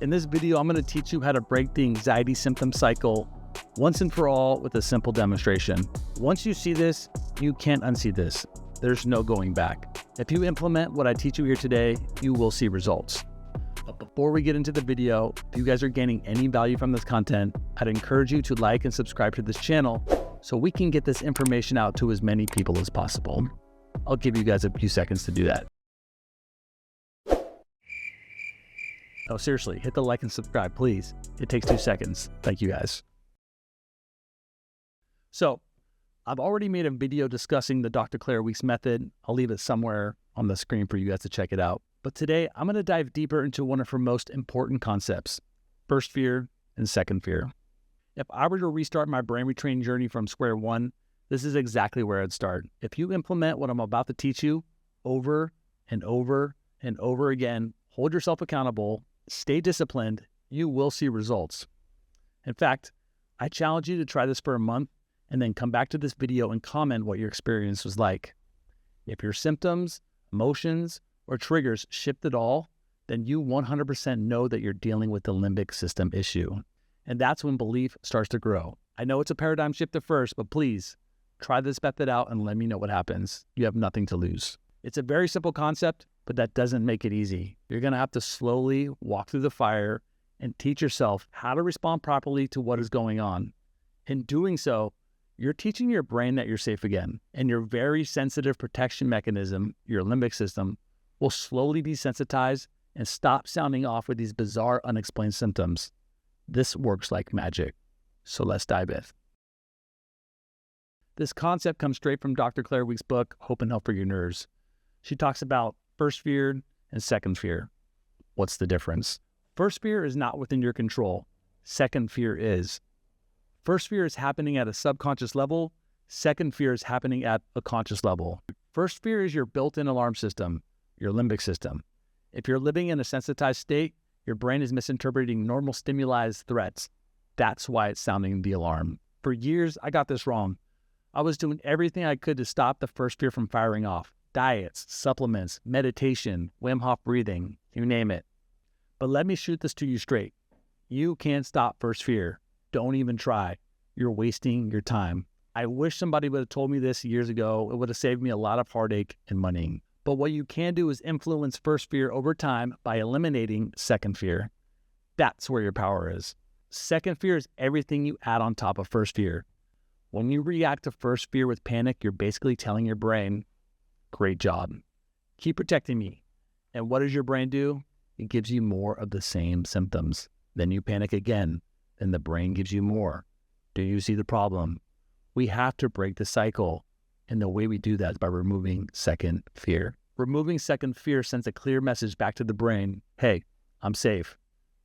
In this video, I'm going to teach you how to break the anxiety symptom cycle once and for all with a simple demonstration. Once you see this, you can't unsee this. There's no going back. If you implement what I teach you here today, you will see results. But before we get into the video, if you guys are gaining any value from this content, I'd encourage you to like and subscribe to this channel so we can get this information out to as many people as possible. I'll give you guys a few seconds to do that. Oh, seriously, hit the like and subscribe, please. It takes 2 seconds. Thank you, guys. So, I've already made a video discussing the Dr. Claire Weekes method. I'll leave it somewhere on the screen for you guys to check it out. But today, I'm going to dive deeper into one of her most important concepts, first fear and second fear. If I were to restart my brain retraining journey from square one, this is exactly where I'd start. If you implement what I'm about to teach you over and over and over again, hold yourself accountable, stay disciplined, you will see results. In fact, I challenge you to try this for a month and then come back to this video and comment what your experience was like. If your symptoms, emotions, or triggers shift at all, then you 100% know that you're dealing with the limbic system issue. And that's when belief starts to grow. I know it's a paradigm shift at first, but please try this method out and let me know what happens. You have nothing to lose. It's a very simple concept, but that doesn't make it easy. You're going to have to slowly walk through the fire and teach yourself how to respond properly to what is going on. In doing so, you're teaching your brain that you're safe again, and your very sensitive protection mechanism, your limbic system, will slowly desensitize and stop sounding off with these bizarre, unexplained symptoms. This works like magic. So let's dive in. This concept comes straight from Dr. Claire Weekes' book, Hope and Help for Your Nerves. She talks about first fear and second fear. What's the difference? First fear is not within your control. Second fear is. First fear is happening at a subconscious level. Second fear is happening at a conscious level. First fear is your built-in alarm system, your limbic system. If you're living in a sensitized state, your brain is misinterpreting normal stimuli as threats. That's why it's sounding the alarm. For years, I got this wrong. I was doing everything I could to stop the first fear from firing off. Diets, supplements, meditation, Wim Hof breathing, you name it. But let me shoot this to you straight. You can't stop first fear. Don't even try. You're wasting your time. I wish somebody would have told me this years ago. It would have saved me a lot of heartache and money. But what you can do is influence first fear over time by eliminating second fear. That's where your power is. Second fear is everything you add on top of first fear. When you react to first fear with panic, you're basically telling your brain, great job. Keep protecting me. And what does your brain do? It gives you more of the same symptoms. Then you panic again. Then the brain gives you more. Do you see the problem? We have to break the cycle. And the way we do that is by removing second fear. Removing second fear sends a clear message back to the brain. Hey, I'm safe.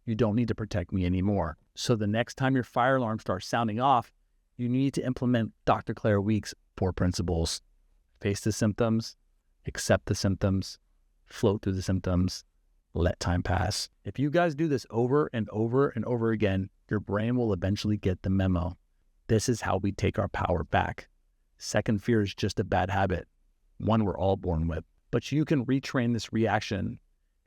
You don't need to protect me anymore. So the next time your fire alarm starts sounding off, you need to implement Dr. Claire Weekes' 4 principles. Face the symptoms, accept the symptoms, float through the symptoms, let time pass. If you guys do this over and over and over again, your brain will eventually get the memo. This is how we take our power back. Second fear is just a bad habit, one we're all born with. But you can retrain this reaction.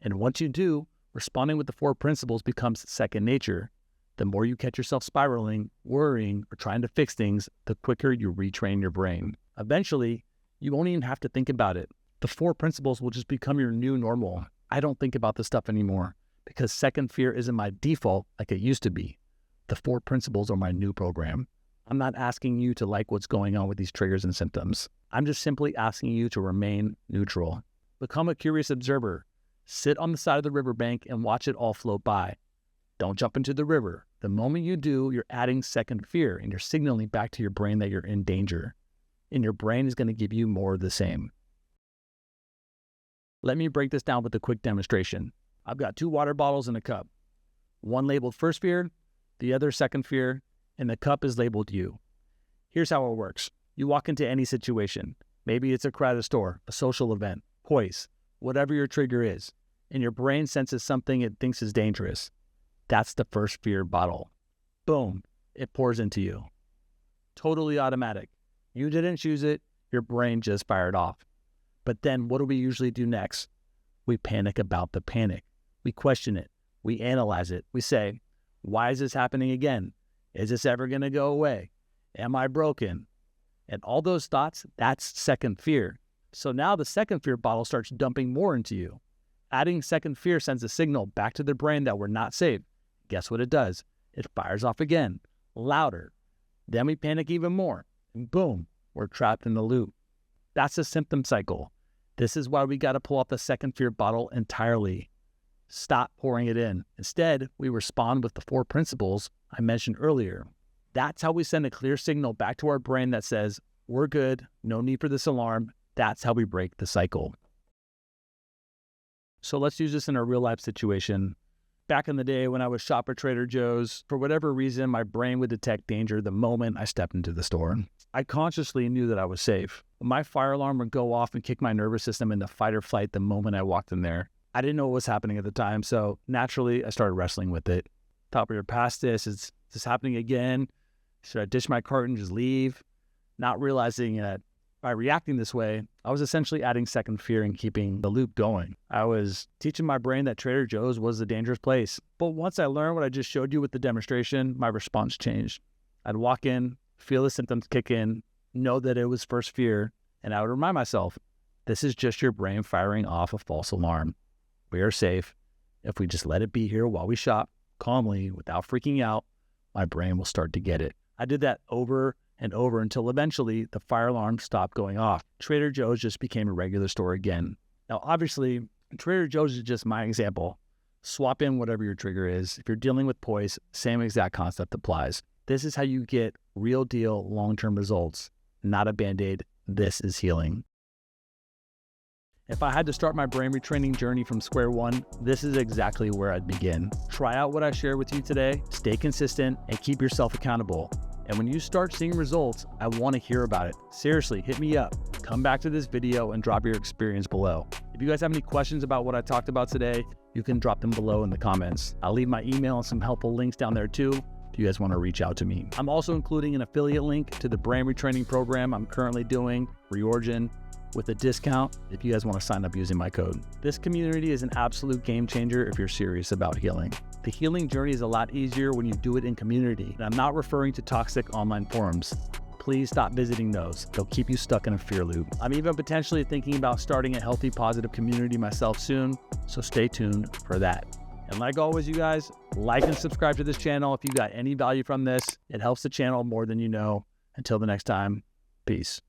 And once you do, responding with the 4 principles becomes second nature. The more you catch yourself spiraling, worrying, or trying to fix things, the quicker you retrain your brain. Eventually, you won't even have to think about it. The 4 principles will just become your new normal. I don't think about this stuff anymore because second fear isn't my default like it used to be. The 4 principles are my new program. I'm not asking you to like what's going on with these triggers and symptoms. I'm just simply asking you to remain neutral. Become a curious observer. Sit on the side of the riverbank and watch it all float by. Don't jump into the river. The moment you do, you're adding second fear and you're signaling back to your brain that you're in danger. And your brain is going to give you more of the same. Let me break this down with a quick demonstration. I've got 2 water bottles and a cup. One labeled first fear, the other second fear, and the cup is labeled you. Here's how it works. You walk into any situation. Maybe it's a crowded store, a social event, POIS, whatever your trigger is, and your brain senses something it thinks is dangerous. That's the first fear bottle. Boom, it pours into you. Totally automatic. You didn't choose it, your brain just fired off. But then what do we usually do next? We panic about the panic. We question it. We analyze it. We say, why is this happening again? Is this ever going to go away? Am I broken? And all those thoughts, that's second fear. So now the second fear bottle starts dumping more into you. Adding second fear sends a signal back to the brain that we're not safe. Guess what it does? It fires off again, louder. Then we panic even more. And boom, we're trapped in the loop. That's a symptom cycle. This is why we got to pull off the second fear bottle entirely. Stop pouring it in. Instead, we respond with the 4 principles I mentioned earlier. That's how we send a clear signal back to our brain that says, we're good, no need for this alarm. That's how we break the cycle. So let's use this in a real life situation. Back in the day when I was shop at Trader Joe's, for whatever reason, my brain would detect danger the moment I stepped into the store. I consciously knew that I was safe. My fire alarm would go off and kick my nervous system into fight or flight the moment I walked in there. I didn't know what was happening at the time, so naturally I started wrestling with it. Thought we were past this. Is this happening again? Should I ditch my cart and just leave? Not realizing that by reacting this way, I was essentially adding second fear and keeping the loop going. I was teaching my brain that Trader Joe's was a dangerous place. But once I learned what I just showed you with the demonstration, my response changed. I'd walk in, feel the symptoms kick in, know that it was first fear, and I would remind myself, this is just your brain firing off a false alarm. We are safe. If we just let it be here while we shop, calmly, without freaking out, my brain will start to get it. I did that over and over until eventually the fire alarm stopped going off. Trader Joe's just became a regular store again. Now, obviously, Trader Joe's is just my example. Swap in whatever your trigger is. If you're dealing with POIS, same exact concept applies. This is how you get real deal long-term results, not a Band-Aid. This is healing. If I had to start my brain retraining journey from square one, this is exactly where I'd begin. Try out what I share with you today, stay consistent, and keep yourself accountable. And when you start seeing results, I want to hear about it. Seriously, hit me up. Come back to this video and drop your experience below. If you guys have any questions about what I talked about today, you can drop them below in the comments. I'll leave my email and some helpful links down there too, if you guys want to reach out to me. I'm also including an affiliate link to the brain retraining program I'm currently doing, Reorigin, with a discount if you guys want to sign up using my code. This community is an absolute game changer if you're serious about healing. The healing journey is a lot easier when you do it in community. And I'm not referring to toxic online forums. Please stop visiting those. They'll keep you stuck in a fear loop. I'm even potentially thinking about starting a healthy, positive community myself soon, so stay tuned for that. And like always, you guys, like and subscribe to this channel if you got any value from this. It helps the channel more than you know. Until the next time, peace.